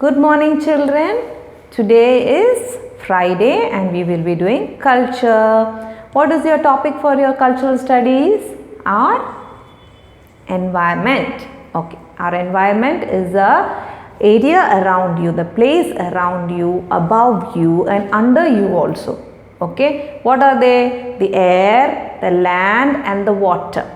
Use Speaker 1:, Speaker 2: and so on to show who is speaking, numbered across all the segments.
Speaker 1: Good morning, children. Today is Friday and we will be doing culture. What is your topic for your cultural studies? Our environment. Okay, our environment is the area around you, the place around you, above you and under you also. Okay, what are they? The air, the land and the water.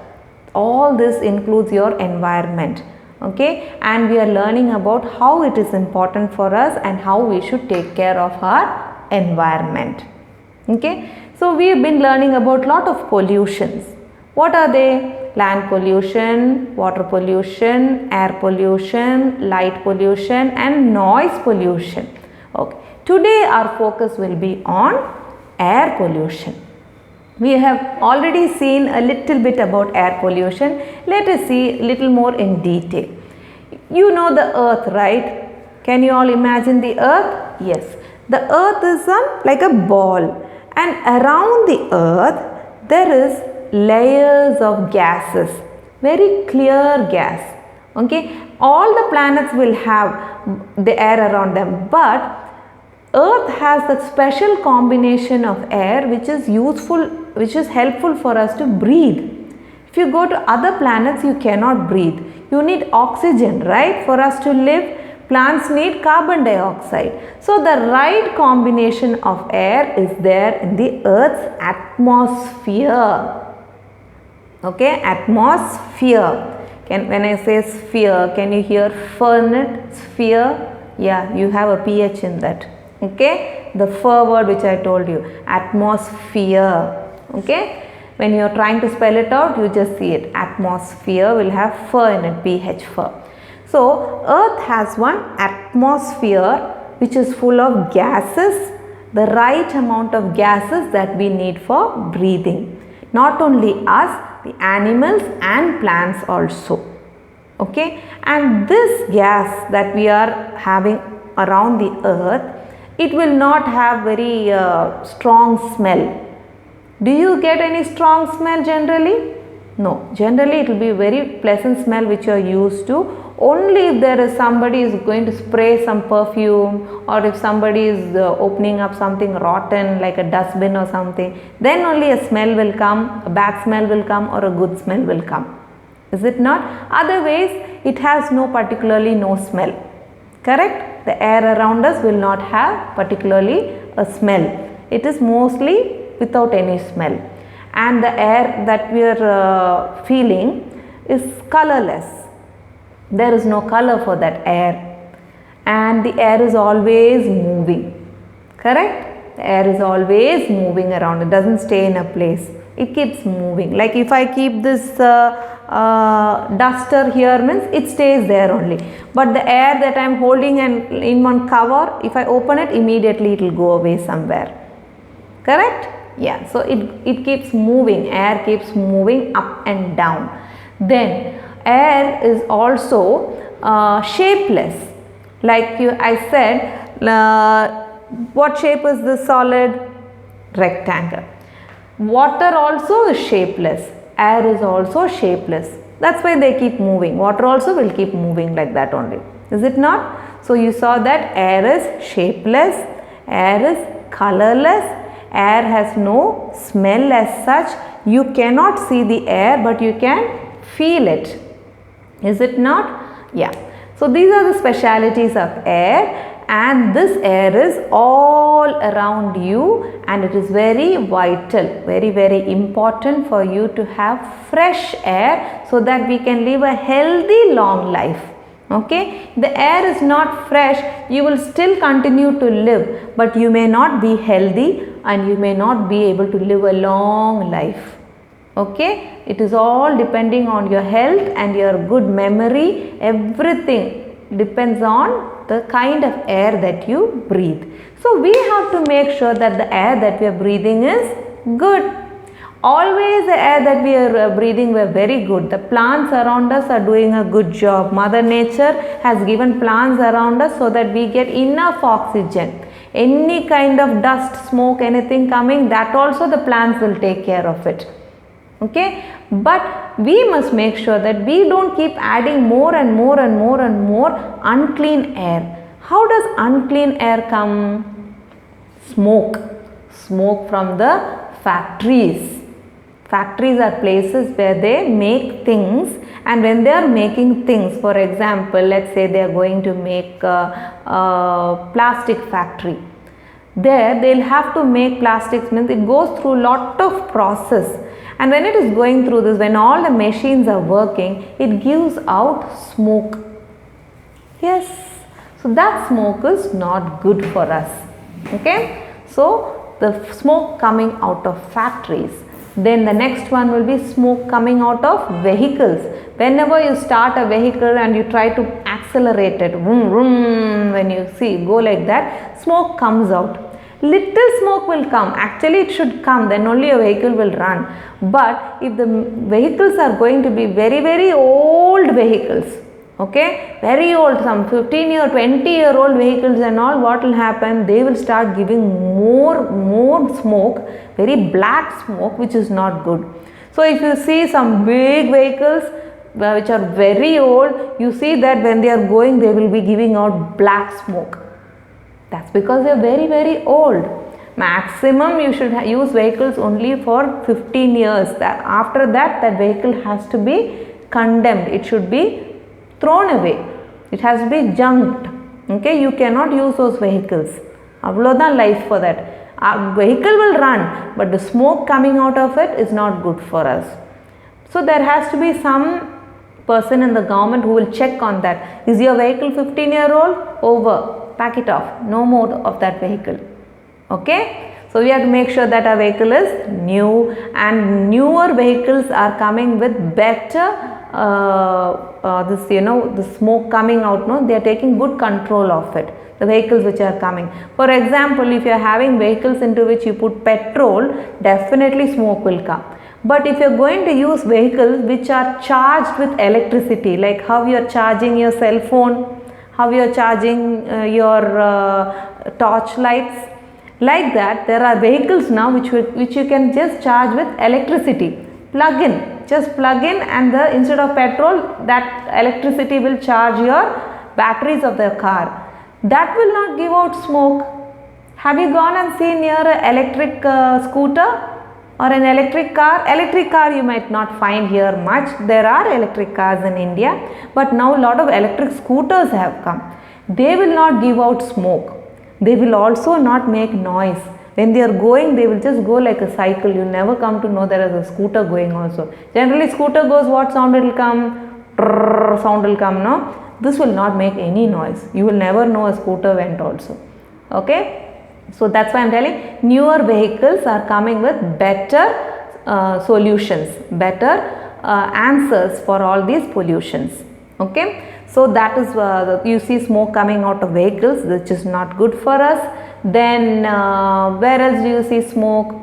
Speaker 1: All this includes your environment. Okay, and we are learning about how it is important for us and how we should take care of our environment. Okay, so we have been learning about lot of pollutions. What are they? Land pollution, water pollution, air pollution, light pollution and noise pollution. Okay, today our focus will be on air pollution. We have already seen a little bit about air pollution. Let us see a little more in detail. You know the earth, right? Can you all imagine the earth? Yes. The earth is like a ball and around the earth there is layers of gases, very clear gas. Okay, all the planets will have the air around them, but Earth has that special combination of air which is useful, which is helpful for us to breathe. If you go to other planets, you cannot breathe. You need oxygen, right? For us to live, plants need carbon dioxide. So the right combination of air is there in the Earth's atmosphere. Okay, atmosphere. When I say sphere, can you hear fern it? Sphere? Yeah, you have a ph in that. Okay, the fur word which I told you, atmosphere. Okay, when you are trying to spell it out, you just see it. Atmosphere will have fur in it, ph, fur. So Earth has one atmosphere which is full of gases, the right amount of gases that we need for breathing. Not only us, the animals and plants also. Okay, and this gas that we are having around the earth, it will not have very strong smell. Do you get any strong smell generally? No, generally it will be very pleasant smell which you are used to. Only if there is somebody is going to spray some perfume, or if somebody is opening up something rotten like a dustbin or something, then only a smell will come, a bad smell will come or a good smell will come. Is it not? Otherwise it has particularly no smell. Correct? The air around us will not have particularly a smell. It is mostly without any smell. And the air that we are feeling is colorless. There is no color for that air. And the air is always moving. Correct? The air is always moving around. It doesn't stay in a place. It keeps moving. Like if I keep this duster here, means it stays there only. But the air that I am holding and in one cover, if I open it, immediately it will go away somewhere. Correct? Yeah. So it keeps moving. Air keeps moving up and down. Then air is also shapeless. Like I said, what shape is this solid? Rectangle. Water also is shapeless. Air is also shapeless. That's why they keep moving. Water also will keep moving like that only. Is it not? So you saw that air is shapeless, air is colorless, air has no smell as such. You cannot see the air, but you can feel it. Is it not? Yeah. So these are the specialities of air. And this air is all around you and it is very vital, very important for you to have fresh air so that we can live a healthy long life. Okay, the air is not fresh, you will still continue to live, but you may not be healthy and you may not be able to live a long life. Okay, it is all depending on your health and your good memory. Everything depends on the kind of air that you breathe. So we have to make sure that the air that we are breathing is good. Always the air that we are breathing were very good. The plants around us are doing a good job. Mother Nature has given plants around us so that we get enough oxygen. Any kind of dust, smoke, anything coming, that also the plants will take care of it. Okay, but we must make sure that we don't keep adding more and more unclean air. how does unclean air come? Smoke. Smoke from the factories. Factories are places where they make things, and when they are making things, for example, let's say they are going to make a plastic factory. There they'll have to make plastics, means it goes through lot of process, and when it is going through this, when all the machines are working, it gives out smoke. Yes, so that smoke is not good for us. Okay, so the smoke coming out of factories. Then the next one will be smoke coming out of vehicles. Whenever you start a vehicle and you try to accelerate it, vroom, vroom, when you see go like that, smoke comes out. Little smoke will come. Actually it should come, then only a vehicle will run. But if the vehicles are going to be very old vehicles, okay, very old, some 15-year, 20-year-old vehicles and all, what will happen? They will start giving more smoke, very black smoke, which is not good. So if you see some big vehicles which are very old, you see that when they are going, they will be giving out black smoke. That's because they are very old. Maximum you should use vehicles only for 15 years. After that, that vehicle has to be condemned. It should be thrown away. It has to be junked. Okay, you cannot use those vehicles. Avlodan life for that. Our vehicle will run, but the smoke coming out of it is not good for us. So there has to be some person in the government who will check on that. Is your vehicle 15-year-old? Over. Pack it off. No more of that vehicle. Okay. So we have to make sure that our vehicle is new, and newer vehicles are coming with better the smoke coming out, no, they are taking good control of it, the vehicles which are coming. For example, if you are having vehicles into which you put petrol, definitely smoke will come. But if you are going to use vehicles which are charged with electricity, like how you are charging your cell phone, how you are charging your torch lights, like that, there are vehicles now which you can just charge with electricity. Plug in. Just plug in, and instead of petrol, that electricity will charge your batteries of the car. That will not give out smoke. Have you gone and seen near an electric scooter or an electric car? Electric car you might not find here much. There are electric cars in India, but now a lot of electric scooters have come. They will not give out smoke. They will also not make noise. When they are going, they will just go like a cycle. You never come to know there is a scooter going also. Generally scooter goes, what sound it will come? Trrr sound will come, no? This will not make any noise. You will never know a scooter went also. Okay? So that's why I am telling, newer vehicles are coming with better solutions, better answers for all these pollutions. Okay? So that is, you see smoke coming out of vehicles, which is not good for us. Then where else do you see smoke?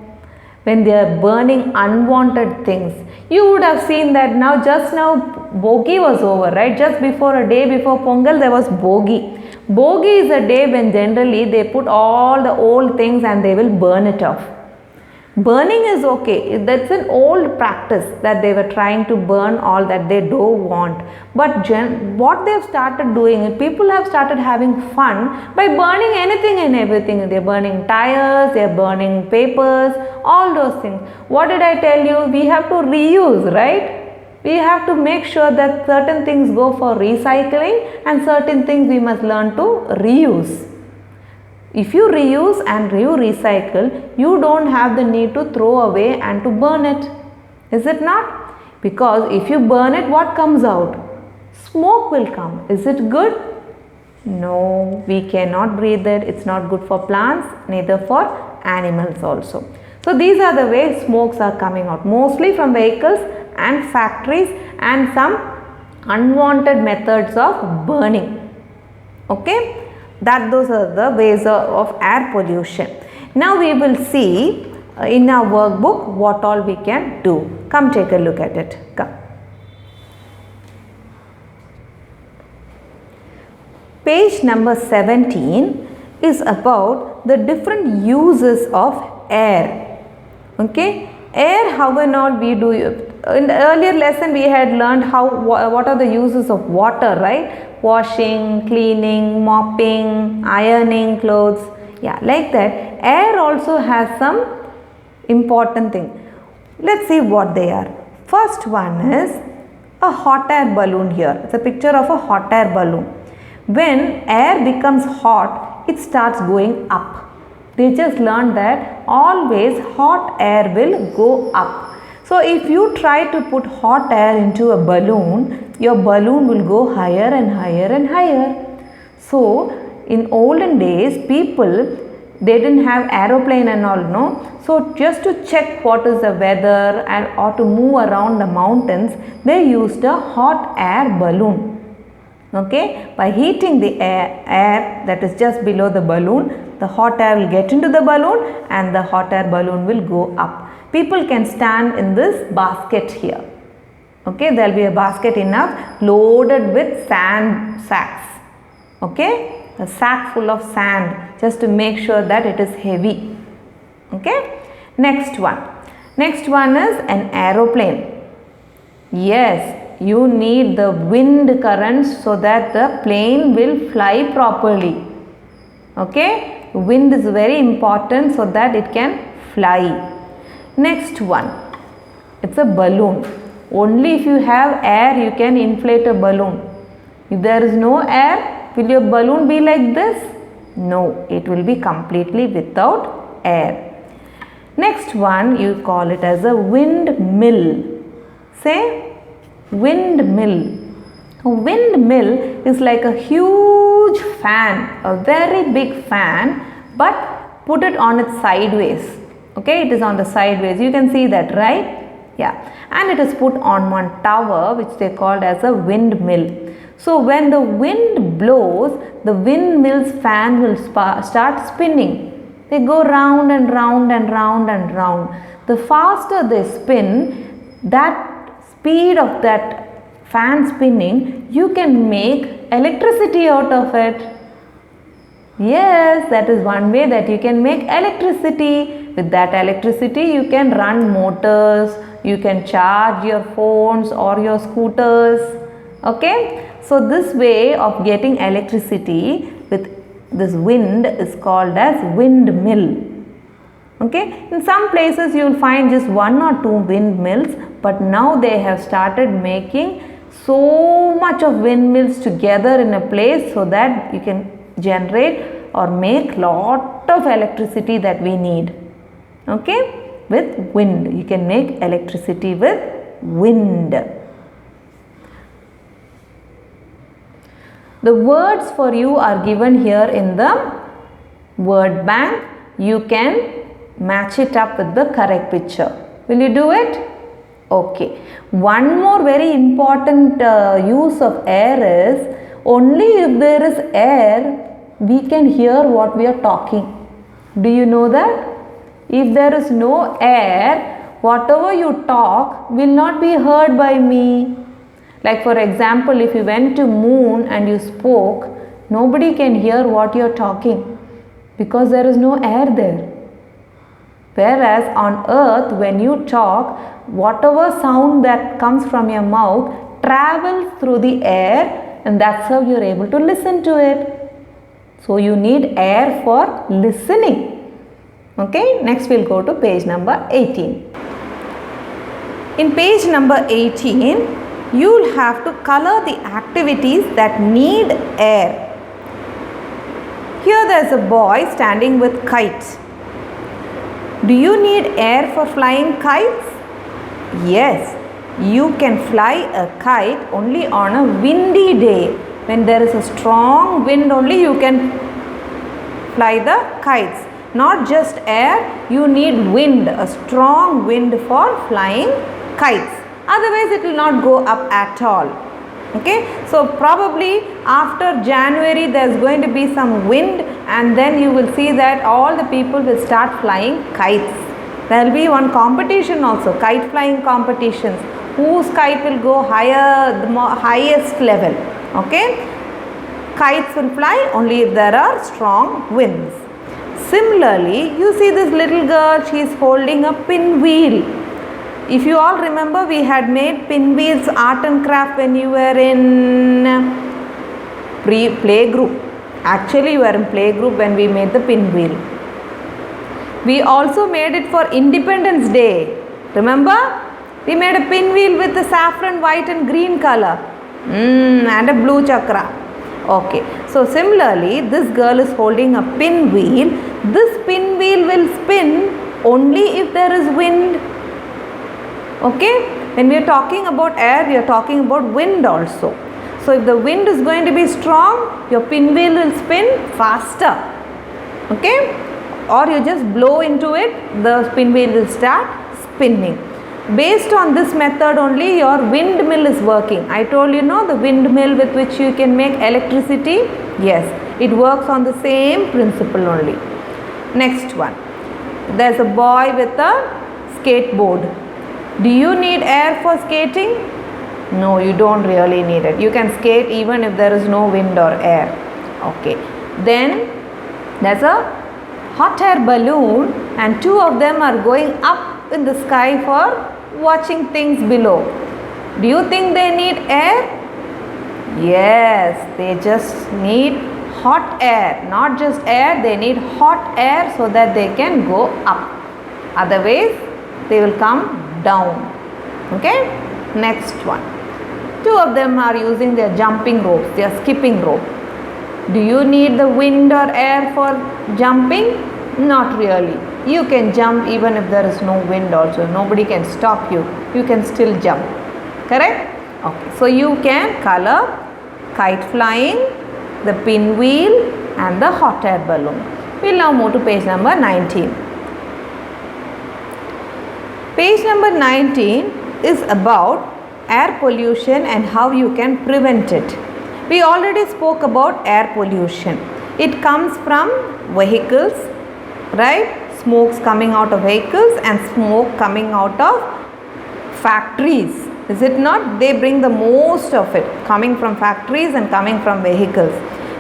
Speaker 1: When they are burning unwanted things. You would have seen that now, just now Bogi was over, right? Just before, a day before Pongal, there was Bogi. Bogi is a day when generally they put all the old things and they will burn it off. Burning is okay. That's an old practice that they were trying to burn all that they don't want. But what they have started doing, people have started having fun by burning anything and everything. They are burning tires, they are burning papers, all those things. What did I tell you? We have to reuse, right? We have to make sure that certain things go for recycling and certain things we must learn to reuse. If you reuse and you recycle, you don't have the need to throw away and to burn it. Is it not? Because if you burn it, what comes out? Smoke will come. Is it good? No, we cannot breathe it. It's not good for plants, neither for animals also. So these are the ways smokes are coming out, mostly from vehicles and factories and some unwanted methods of burning. Okay? Those are the ways of air pollution. Now we will see in our workbook what all we can do. Come take a look at it. Come. Page number 17 is about the different uses of air. Okay? Air, how and all we do. In the earlier lesson we had learned what are the uses of water, right? washing, cleaning, mopping, ironing clothes. Yeah, like that. Air also has some important thing. Let's see what they are. First one is a hot air balloon here. It's a picture of a hot air balloon. When air becomes hot, it starts going up. They just learned that always hot air will go up. So if you try to put hot air into a balloon, your balloon will go higher and higher and higher. So in olden days, people, they didn't have aeroplane and all, no. So just to check what is the weather and or to move around the mountains, they used a hot air balloon. Okay, by heating the air that is just below the balloon, the hot air will get into the balloon and the hot air balloon will go up. People can stand in this basket here. Okay, there will be a basket enough loaded with sand sacks. Okay, a sack full of sand just to make sure that it is heavy. Okay, next one is an aeroplane. Yes, you need the wind currents so that the plane will fly properly. Okay, wind is very important so that it can fly. Next one, it's a balloon. Only if you have air you can inflate a balloon. If there is no air, will your balloon be like this? No, it will be completely without air. Next one, you call it as a windmill. Say windmill. A windmill is like a huge fan, a very big fan, but put it on its sideways. Okay, it is on the sideways. You can see that, right? Yeah. And it is put on one tower which they called as a windmill. So when the wind blows, the windmill's fan will start spinning. They go round and round and round and round. The faster they spin, that speed of that fan spinning, you can make electricity out of it. Yes, that is one way that you can make electricity. With that electricity, you can run motors, you can charge your phones or your scooters. Okay, so this way of getting electricity with this wind is called as windmill. Okay, in some places you will find just one or two windmills, but now they have started making so much of windmills together in a place so that you can generate or make lot of electricity that we need. Okay, with wind, you can make electricity with wind. The words for you are given here in the word bank. You can match it up with the correct picture. Will you do it? Okay. One more very important use of air is, only if there is air, we can hear what we are talking. Do you know that? If there is no air, whatever you talk will not be heard by me. Like for example, if you went to moon and you spoke, nobody can hear what you are talking because there is no air there. Whereas on earth, when you talk, whatever sound that comes from your mouth travels through the air, and that's how you are able to listen to it. So you need air for listening. Okay, next we'll go to page number 18. In page number 18, you'll have to color the activities that need air. Here there's a boy standing with kites. Do you need air for flying kites? Yes, you can fly a kite only on a windy day. When there is a strong wind only you can fly the kites. Not just air, you need wind, a strong wind for flying kites. Otherwise it will not go up at all. Okay, so probably after January there is going to be some wind, and then you will see that all the people will start flying kites. There will be one competition also, kite flying competitions. Whose kite will go higher, the highest level. Okay, kites will fly only if there are strong winds. Similarly, you see this little girl, she is holding a pinwheel. If you all remember, we had made pinwheels art and craft when you were in play group. Actually, you were in play group when we made the pinwheel. We also made it for Independence Day. Remember? We made a pinwheel with the saffron, white and green color. And a blue chakra. Okay. So similarly, this girl is holding a pinwheel. This pinwheel will spin only if there is wind. Okay. When we are talking about air, we are talking about wind also. So if the wind is going to be strong, your pinwheel will spin faster. Okay. Or you just blow into it, the pinwheel will start spinning. Based on this method only, your windmill is working. I told you, no, the windmill with which you can make electricity. Yes, it works on the same principle only. Next one. There's a boy with a skateboard. Do you need air for skating? No, you don't really need it. You can skate even if there is no wind or air. Okay. Then there's a hot air balloon and two of them are going up in the sky for watching things below. Do you think they need air? Yes, they just need hot air. Not just air, they need hot air so that they can go up. Otherwise, they will come down. Okay? Next one. Two of them are using their jumping ropes, their skipping rope. Do you need the wind or air for jumping? Not really. You can jump even if there is no wind also. Nobody can stop you. You can still jump. Correct? Okay. So you can color kite flying, the pinwheel and the hot air balloon. We'll now move to page number 19. Page number 19 is about air pollution and how you can prevent it. We already spoke about air pollution. It comes from vehicles, right? Smokes coming out of vehicles and smoke coming out of factories. Is it not? They bring the most of it coming from factories and coming from vehicles.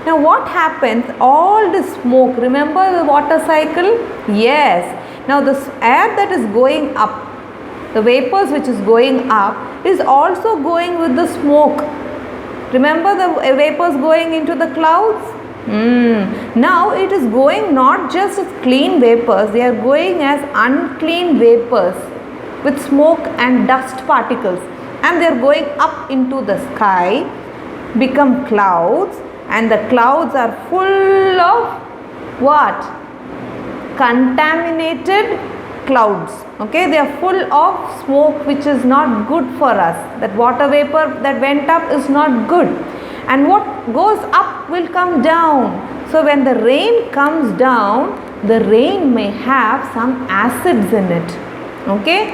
Speaker 1: Now what happens? All the smoke, remember the water cycle? Yes. Now the air that is going up, the vapors which is going up is also going with the smoke. Remember the vapors going into the clouds? Now it is going not just as clean vapors, they are going as unclean vapors with smoke and dust particles, and they are going up into the sky, become clouds, and the clouds are full of what? Contaminated clouds. Okay, they are full of smoke which is not good for us. That water vapor that went up is not good. And what goes up will come down. So when the rain comes down, the rain may have some acids in it. Okay,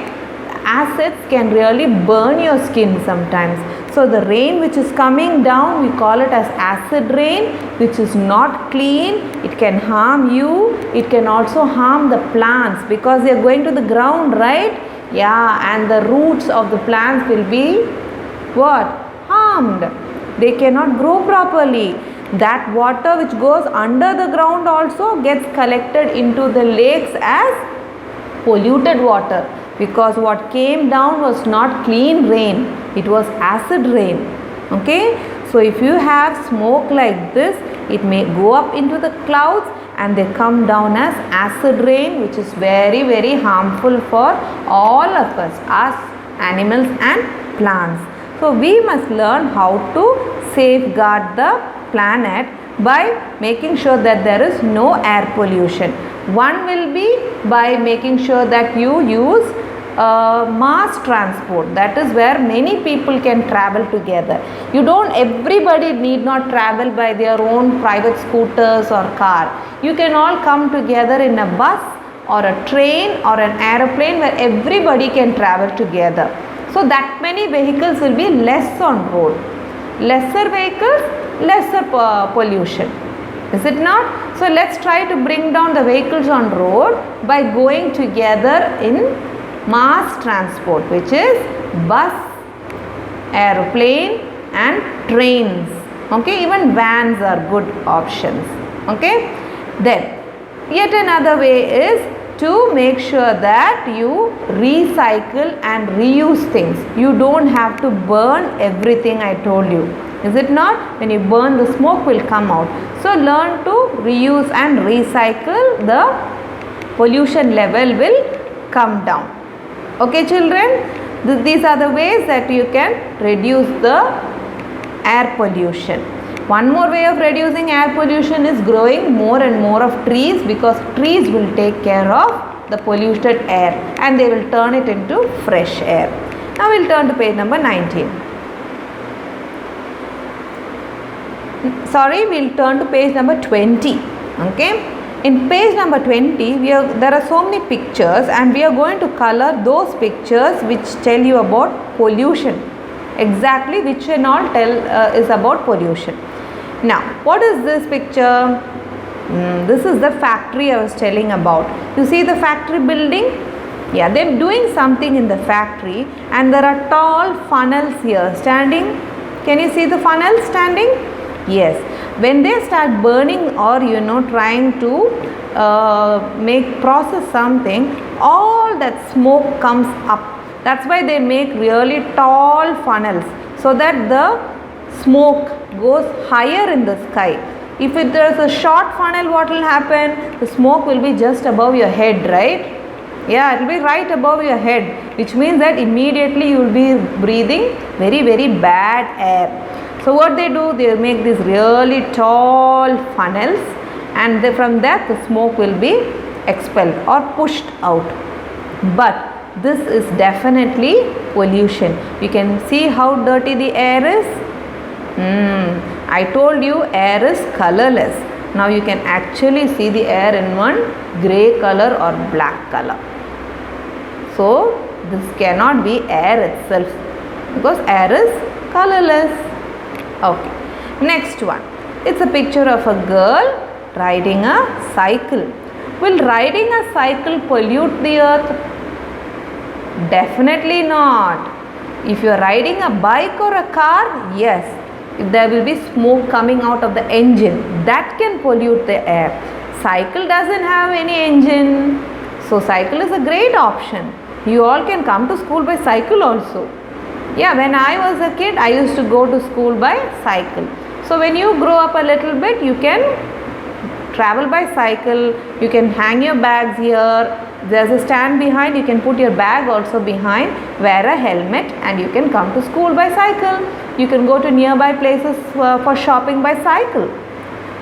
Speaker 1: acids can really burn your skin sometimes. So the rain which is coming down, we call it as acid rain, which is not clean. It can harm you. It can also harm the plants because they are going to the ground, right? Yeah, and the roots of the plants will be what? Harmed. They cannot grow properly. That water which goes under the ground also gets collected into the lakes as polluted water, because what came down was not clean rain, it was acid rain. Okay, so if you have smoke like this, it may go up into the clouds and they come down as acid rain, which is very, very harmful for all of us animals and plants. So we must learn how to safeguard the planet by making sure that there is no air pollution. One will be by making sure that you use mass transport. That is where many people can travel together. Everybody need not travel by their own private scooters or car. You can all come together in a bus or a train or an aeroplane where everybody can travel together. So that many vehicles will be less on road. Lesser vehicles, lesser pollution. Is it not? So let's try to bring down the vehicles on road by going together in mass transport, which is bus, aeroplane and trains. Okay, even vans are good options. Okay, then yet another way is to make sure that you recycle and reuse things. You don't have to burn everything I told you. Is it not? When you burn, the smoke will come out. So learn to reuse and recycle, the pollution level will come down. Okay children, these are the ways that you can reduce the air pollution. One more way of reducing air pollution is growing more and more of trees, because trees will take care of the polluted air and they will turn it into fresh air. Now we will turn to page number 19. Sorry, we will turn to page number 20. Okay. In page number 20, there are so many pictures and we are going to color those pictures which tell you about pollution. Exactly which and all is about pollution. Now, what is this picture? This is the factory I was telling about. You see the factory building? Yeah, they are doing something in the factory and there are tall funnels here standing. Can you see the funnels standing? Yes. When they start burning or trying to process something, all that smoke comes up. That's why they make really tall funnels, so that the smoke goes higher in the sky. If there is a short funnel, what will happen? The smoke will be just above your head, right? Yeah, it will be right above your head, which means that immediately you will be breathing very, very bad air. So what they do, they make these really tall funnels and from that the smoke will be expelled or pushed out. But this is definitely pollution. You can see how dirty the air is. I told you air is colorless. Now you can actually see the air in one grey color or black color. So this cannot be air itself, because air is colorless. Okay, next one. It's a picture of a girl riding a cycle. Will riding a cycle pollute the earth? Definitely not. If you are riding a bike or a car, yes, there will be smoke coming out of the engine. That can pollute the air. Cycle doesn't have any engine. So cycle is a great option. You all can come to school by cycle also. Yeah, when I was a kid, I used to go to school by cycle. So when you grow up a little bit, you can travel by cycle. You can hang your bags here. There's a stand behind. You can put your bag also behind. Wear a helmet and you can come to school by cycle. You can go to nearby places for shopping by cycle.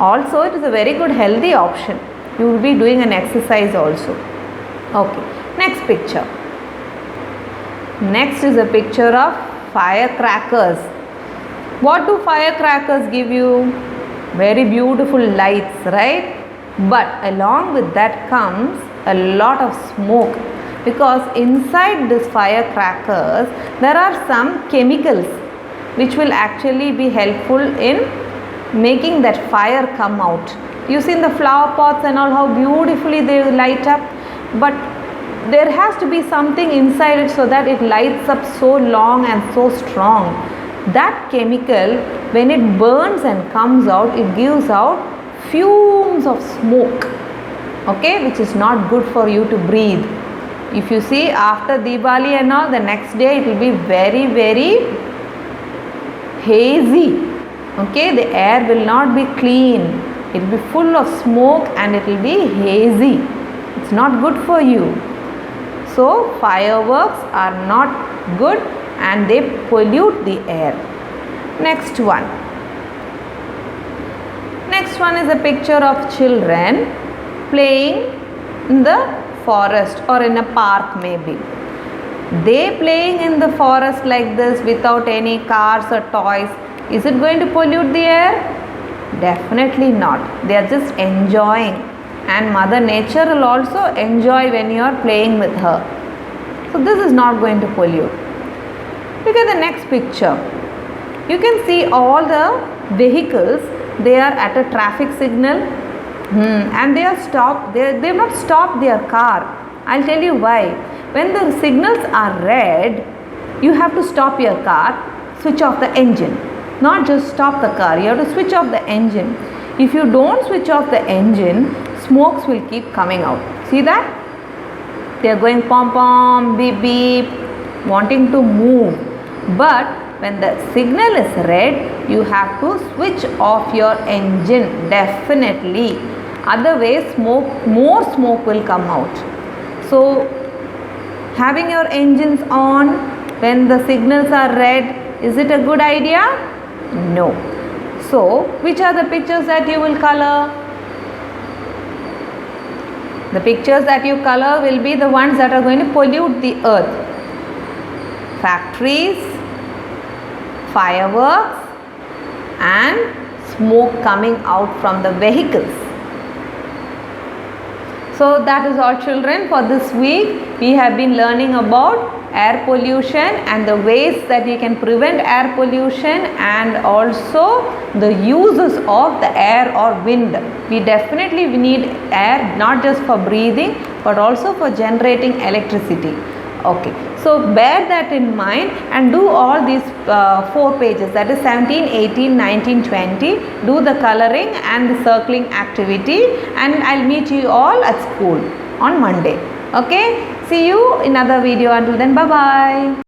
Speaker 1: Also, it is a very good healthy option. You will be doing an exercise also. Okay, next picture. Next is a picture of firecrackers. What do firecrackers give you? Very beautiful lights, right? But along with that comes a lot of smoke, because inside these firecrackers there are some chemicals which will actually be helpful in making that fire come out. You see in the flower pots and all how beautifully they light up, but there has to be something inside it so that it lights up so long and so strong. That chemical, when it burns and comes out, it gives out fumes of smoke, okay, which is not good for you to breathe. If you see after Diwali and all, the next day it will be very, very hazy, okay, the air will not be clean, it will be full of smoke and it will be hazy. It's not good for you. So fireworks are not good and they pollute the air. Next one. Next one is a picture of children playing in the forest or in a park maybe. They playing in the forest like this without any cars or toys. Is it going to pollute the air? Definitely not. They are just enjoying. And Mother Nature will also enjoy when you are playing with her. So this is not going to pollute. Look at the next picture. You can see all the vehicles. They are at a traffic signal and they are stopped. They have not stopped their car. I'll tell you why. When the signals are red, you have to stop your car, switch off the engine. Not just stop the car, you have to switch off the engine. If you don't switch off the engine, smokes will keep coming out. See that? They are going pom pom, beep beep, wanting to move. But when the signal is red, you have to switch off your engine definitely. Otherwise more smoke will come out. So having your engines on when the signals are red, is it a good idea? No. So which are the pictures that you will color? The pictures that you color will be the ones that are going to pollute the earth. Factories, fireworks and smoke coming out from the vehicles. So that is all, children. For this week we have been learning about air pollution and the ways that we can prevent air pollution, and also the uses of the air or wind. We need air not just for breathing but also for generating electricity. Okay, so bear that in mind and do all these 4 pages, that is 17, 18, 19, 20. Do the coloring and the circling activity, and I'll meet you all at school on Monday. Okay, see you in another video. Until then, bye bye.